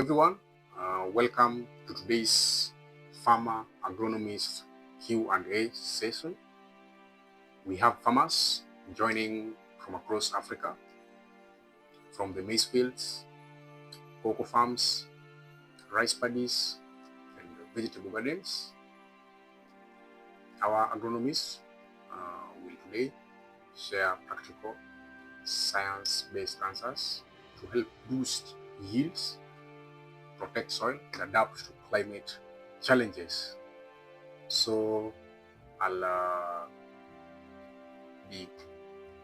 everyone. Welcome to today's Farmer Agronomist Q&A session. We have farmers joining from across Africa, from the maize fields, cocoa farms, rice paddies, and vegetable gardens. Our agronomists will today share practical, science-based answers to help boost yields, protect soil, and adapt to climate challenges. So I'll be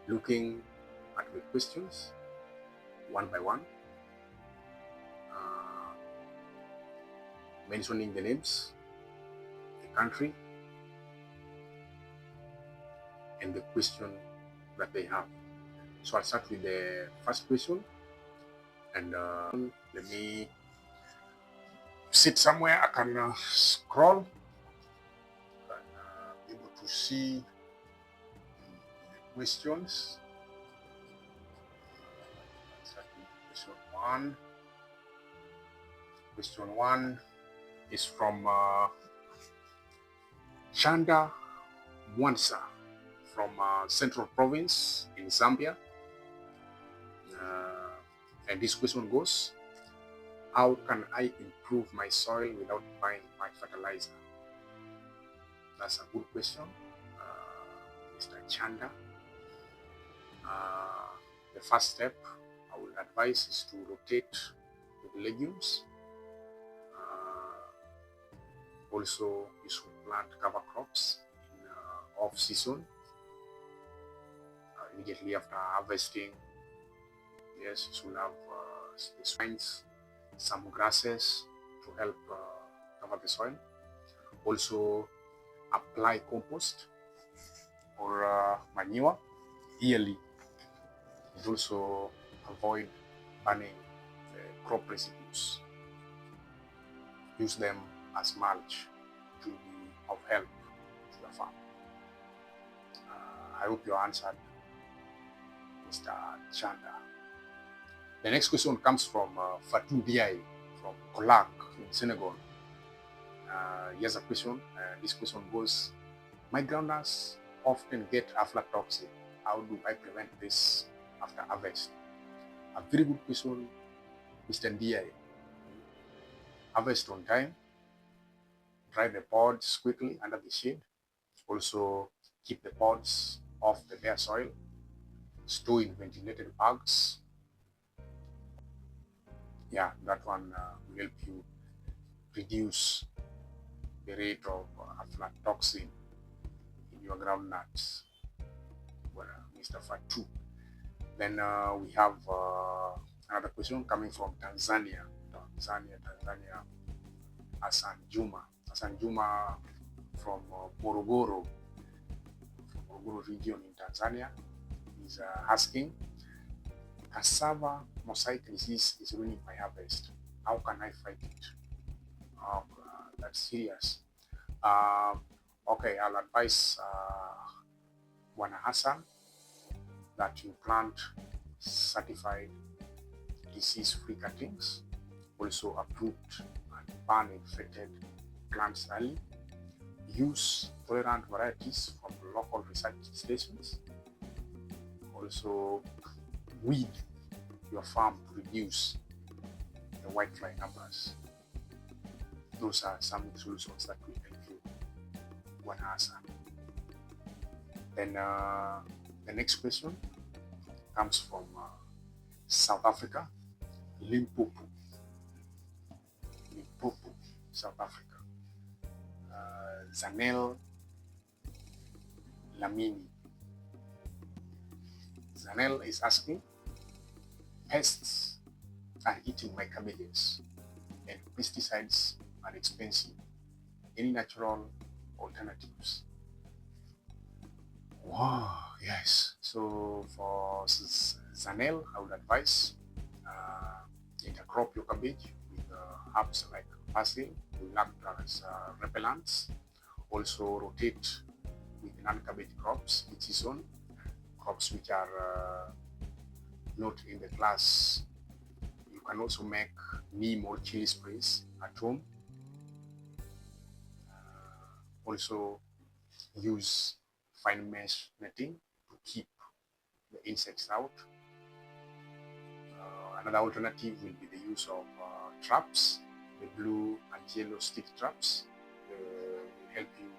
looking at the questions one by one, mentioning the names, the country, and the question that they have. So I'll start with the first question, and let me sit somewhere I can scroll and be able to see the questions. Question one. Question one is from Chanda Mwansa from Central Province in Zambia. And this question goes, how can I improve my soil without buying my fertilizer? That's a good question, Mr. Chanda. The first step I would advise is to rotate with legumes. Also, you should plant cover crops in off-season, immediately after harvesting. Yes, you should have swines, some grasses to help cover the soil. Also, apply compost or manure yearly, and also avoid burning the crop residues. Use them as mulch to be of help to the farm. I hope you answered, Mr. Chanda. The next question comes from Fatou Diaye from Kolak in Senegal. He has a question. This question goes, my groundnuts often get aflatoxin. How do I prevent this after harvest? A very good question, Mr. Diaye. Harvest on time. Dry the pods quickly under the shade. Also, keep the pods off the bare soil. Store in ventilated bags. Yeah, that one will help you reduce the rate of aflatoxin in your groundnuts. Well, Mr. Fatou. Then we have another question coming from Tanzania. Hassan Juma from Morogoro region in Tanzania is asking, cassava mosaic disease is ruining my harvest. How can I fight it? That's serious. Okay, I'll advise Bwana Hassan that you plant certified disease-free cuttings, also uproot and burn infected plants early. Use tolerant varieties from local research stations. Also, weed your farm to reduce the whitefly numbers. Those are some solutions that will help you, Bwana Hassan. Then the next question comes from South Africa, Limpopo, South Africa. Zanel Lamini. Zanel is asking, pests are eating my cabbages and pesticides are expensive. Any natural alternatives? Wow, yes. So for Zanel, I would advise intercrop your cabbage with herbs like basil, will act as repellents. Also rotate with non-cabbage crops each season, crops which are not in the class you can also make neem or chili sprays at home. Also use fine mesh netting to keep the insects out. Another alternative will be the use of traps. The blue and yellow stick traps will help you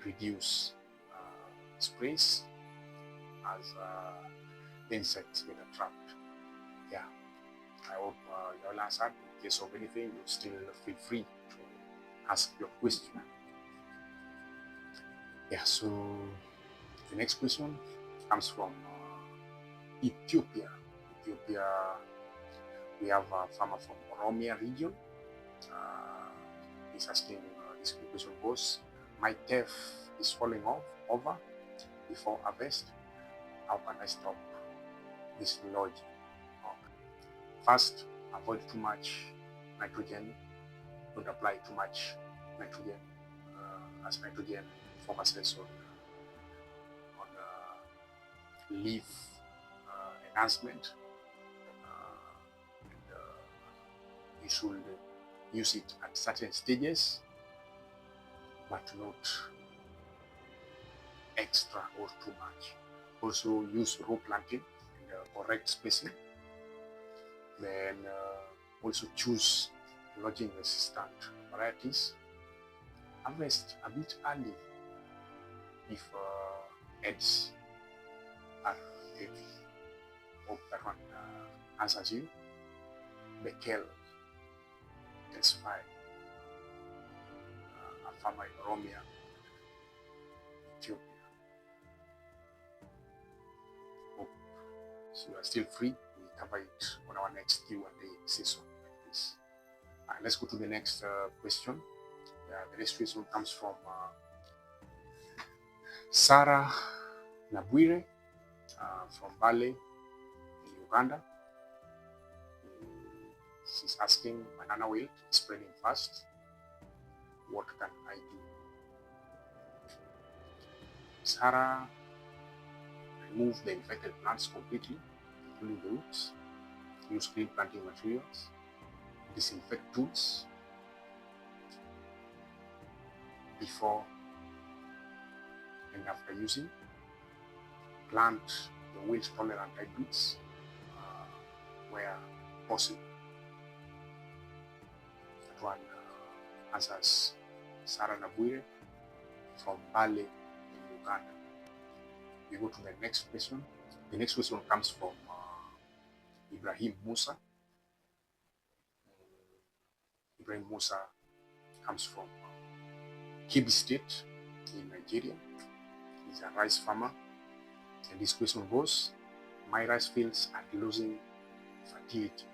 reduce sprays as the insects get trapped. Yeah, I hope you all answered. In case of anything, you still feel free to ask your question. Yeah, so the next question comes from Ethiopia. We have a farmer from Oromia region. He's asking, this question goes, my teff is falling over before harvest. How can I stop this lodge? First, avoid too much nitrogen. Don't apply too much nitrogen, as nitrogen focuses on leaf enhancement. You should use it at certain stages, but not extra or too much. Also use row planting in the correct spacing. Then also choose lodging resistant varieties. Harvest a bit early if heads are heavy. Hope that one answers you. Bekel, that's fine. A farmer in Oromia, Ethiopia. Hope so you are still free. We cover it on our next Q&A session like this. Let's go to the next question. The next question comes from Sarah Nabwire from Bale in Uganda. She's asking, banana wilt is spreading fast. What can I do? Sarah, remove the infected plants completely, including the roots. Use clean planting materials. Disinfect tools before and after using. Plant the wilt tolerant hybrids where possible. That one answers Sarah Nabwire from Bale in Uganda. We go to the next question. The next question comes from Ibrahim Musa. Ibrahim Musa comes from Kebbi State in Nigeria. He's a rice farmer. And this question goes, my rice fields are losing fertility.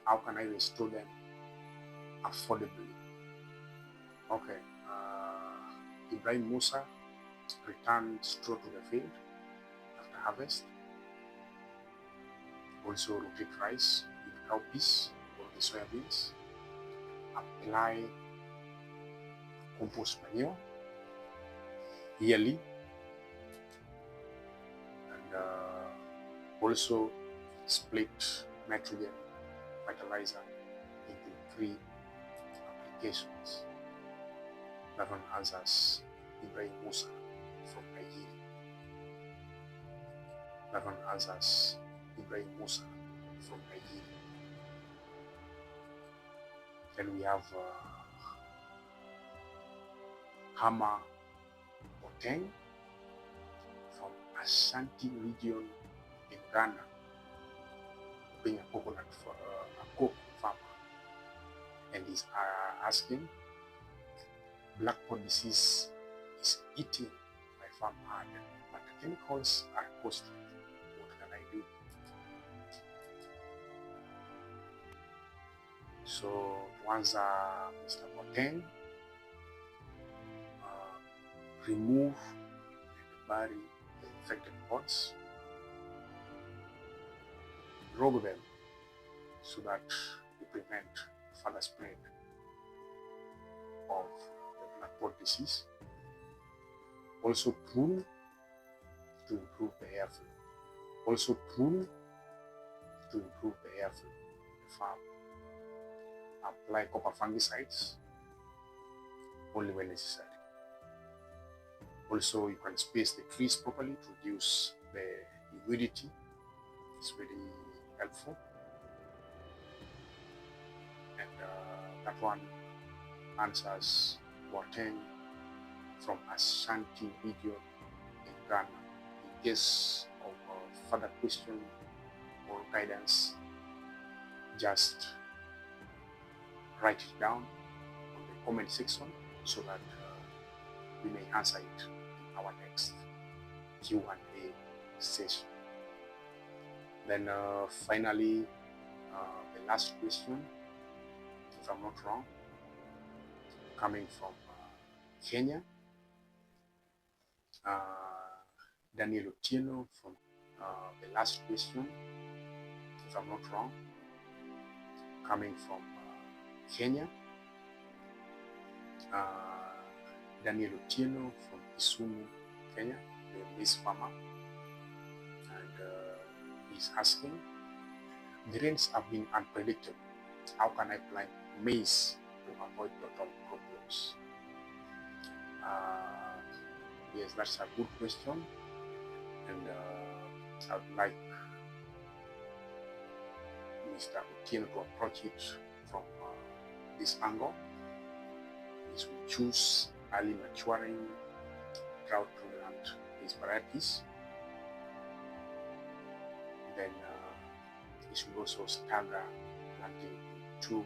How can I restore them affordably? Okay, Ibrahim Musa returned straw to the field after harvest. Also rotate rice with cowpeas or the soybeans. Apply compost manure yearly, and also split nitrogen fertilizer into 3 applications. That one answers Ibrahim Musa from Nigeria. That one answers Ibrahim Musa from Nigeria. Then we have Hama Oteng from Ashanti region in Ghana, being a coconut for a cocoa farmer, and is asking, black pod disease is eating my farm hard, but the chemicals are costly. What can I do? So once Mr. Oteng, remove and bury the infected pods, rub them so that you prevent further spread of the black pod disease. Also prune to improve the airflow. The farm. Apply copper fungicides only when necessary. Also, you can space the trees properly to reduce the humidity. It's very helpful. And that one answers Boateng from Ashanti region in Ghana. In case of further question or guidance, just write it down on the comment section so that we may answer it in our next Q&A session. Then finally, the last question, if I'm not wrong, coming from Kenya, Daniel Otieno from the last question, if I'm not wrong, coming from Kenya, Daniel Otieno from Kisumu, Kenya, the maize farmer, and he's asking, the rains have been unpredictable. How can I plant maize to avoid total crop loss? Yes, that's a good question, and I would like Mr. Otieno to approach it from this angle. Is we choose early maturing, drought tolerant maize varieties. Then we should also stagger planting 2 to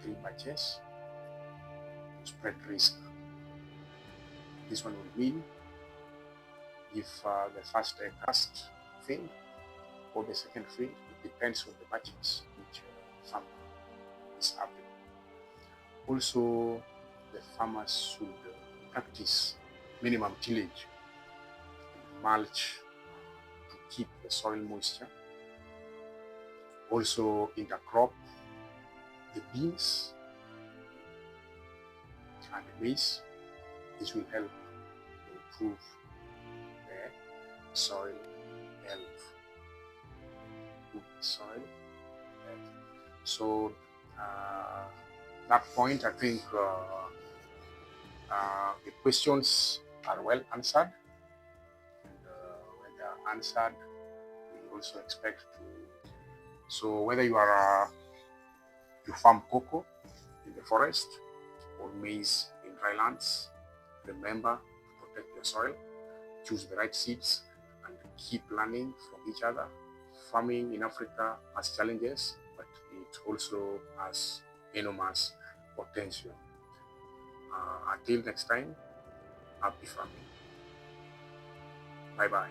3 batches to spread risk. This one will win if the first cast failed or the second failed. It depends on the batches which farmer is having. Also, the farmers should practice minimum tillage and mulch to keep the soil moisture. Also, intercrop the beans and the maize. This will help improve the soil health. So that point, I think the questions are well answered, and when they are answered, we also expect to. So whether you are you farm cocoa in the forest or maize in dry lands, remember to protect your soil, choose the right seeds, and keep learning from each other. Farming in Africa has challenges, but it also has enormous potential. Until next time, happy farming. Bye-bye.